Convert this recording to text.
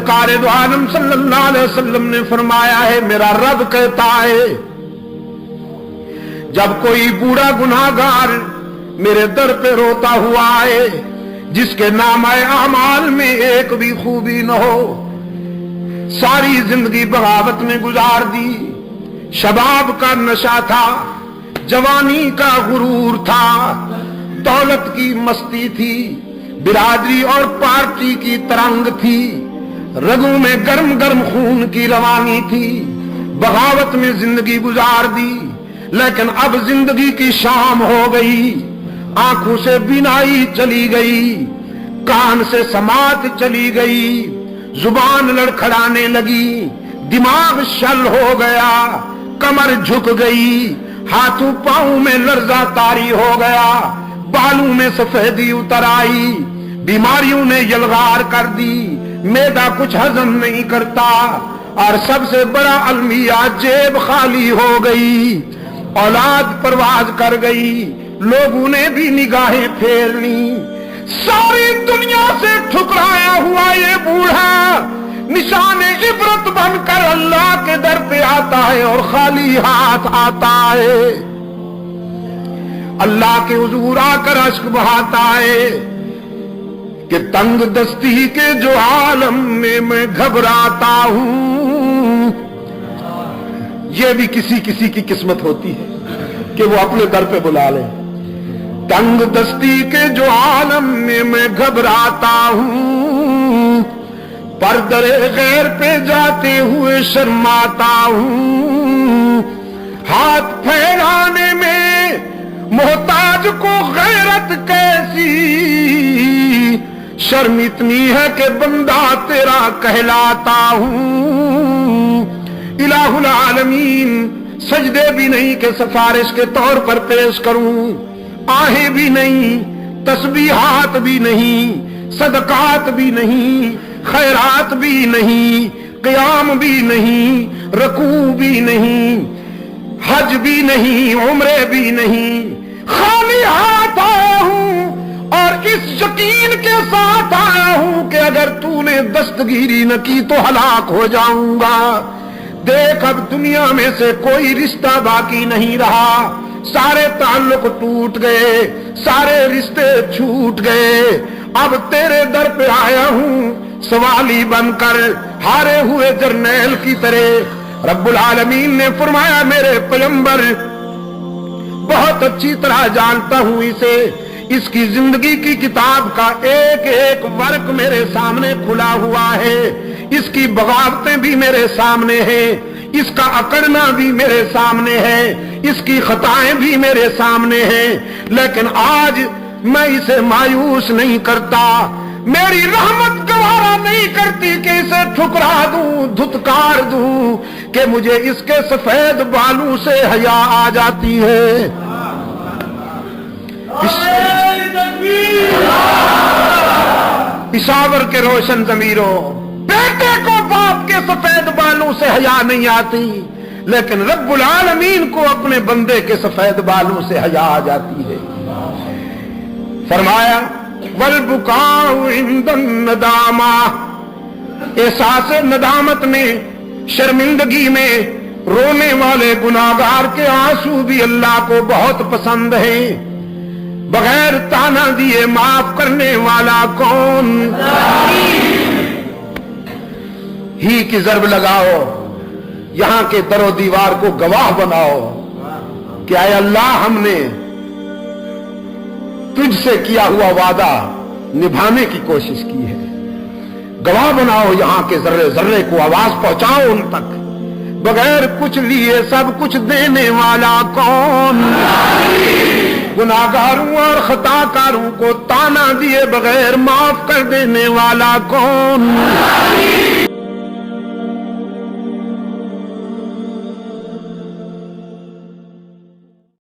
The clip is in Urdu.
سرکار دو عالم صلی اللہ علیہ وسلم نے فرمایا ہے، میرا رب کہتا ہے جب کوئی بوڑھا گناہگار میرے در پہ روتا ہوا آئے جس کے نامہ اعمال میں ایک بھی خوبی نہ ہو، ساری زندگی بغاوت میں گزار دی، شباب کا نشہ تھا، جوانی کا غرور تھا، دولت کی مستی تھی، برادری اور پارٹی کی ترنگ تھی، رگوں میں گرم گرم خون کی روانی تھی، بغاوت میں زندگی گزار دی، لیکن اب زندگی کی شام ہو گئی، آنکھوں سے بینائی چلی گئی، کان سے سماعت چلی گئی، زبان لڑکھڑانے لگی، دماغ شل ہو گیا، کمر جھک گئی، ہاتھوں پاؤں میں لرزہ طاری ہو گیا، بالوں میں سفیدی اتر آئی، بیماریوں نے یلغار کر دی، معدہ کچھ ہضم نہیں کرتا، اور سب سے بڑا المیہ جیب خالی ہو گئی، اولاد پرواز کر گئی، لوگوں نے بھی نگاہیں پھیر لی، ساری دنیا سے ٹھکرایا ہوا یہ بوڑھا نشان عبرت بن کر اللہ کے در پہ آتا ہے اور خالی ہاتھ آتا ہے، اللہ کے حضور آ کر اشک بہاتا ہے کہ تنگ دستی کے جو عالم میں میں گھبراتا ہوں۔ یہ بھی کسی کسی کی قسمت ہوتی ہے کہ وہ اپنے در پہ بلا لے، تنگ دستی کے جو عالم میں گھبراتا ہوں، پردرے غیر پہ جاتے ہوئے شرماتا ہوں، ہاتھ پھیلانے میں محتاج کو غیرت کیسی، شرم اتنی ہے کہ بندہ تیرا کہلاتا ہوں، الہ العالمین سجدے بھی نہیں کہ سفارش کے طور پر پیش کروں، آہیں بھی نہیں، تسبیحات بھی نہیں، صدقات بھی نہیں، خیرات بھی نہیں، قیام بھی نہیں، رکوع بھی نہیں، حج بھی نہیں، عمرے بھی نہیں، خالی ہاتھ آیا ہوں اور اس یقین کے ساتھ آیا ہوں کہ اگر تو نے دستگیری نہ کی تو ہلاک ہو جاؤں گا۔ دیکھ اب دنیا میں سے کوئی رشتہ باقی نہیں رہا، سارے تعلق ٹوٹ گئے، سارے رشتے چھوٹ گئے، اب تیرے در پہ آیا ہوں سوالی بن کر، ہارے ہوئے جرنیل کی طرح۔ رب العالمین نے فرمایا میرے پیغمبر بہت اچھی طرح جانتا ہوں اسے، اس کی زندگی کی کتاب کا ایک ایک ورق میرے سامنے کھلا ہوا ہے، اس کی بغاوتیں بھی میرے سامنے ہیں، اس کا اکڑنا بھی میرے سامنے ہے، اس کی خطائیں بھی میرے سامنے ہیں، لیکن آج میں اسے مایوس نہیں کرتا، میری رحمت گوارا نہیں کرتی کہ اسے ٹھکرا دوں، دھتکار دوں، کہ مجھے اس کے سفید بالوں سے حیا آ جاتی ہے۔ پشاور کے روشن ضمیروں، بیٹے کو باپ کے سفید بالوں سے حیا نہیں آتی، لیکن رب العالمین کو اپنے بندے کے سفید بالوں سے حیا آ جاتی ہے۔ فرمایا والبکاء عند الندامہ، احساس ندامت میں، شرمندگی میں رونے والے گناہگار کے آنسو بھی اللہ کو بہت پسند ہیں، بغیر تانا دیے معاف کرنے والا کون؟ ہی کی ضرب لگاؤ، یہاں کے در و دیوار کو گواہ بناؤ کہ اے اللہ ہم نے تجھ سے کیا ہوا وعدہ نبھانے کی کوشش کی ہے، گواہ بناؤ یہاں کے ذرے ذرے کو، آواز پہنچاؤ ان تک، بغیر کچھ لیے سب کچھ دینے والا کون؟ گناہگاروں اور خطا کاروں کو تانا دیے بغیر معاف کر دینے والا کون؟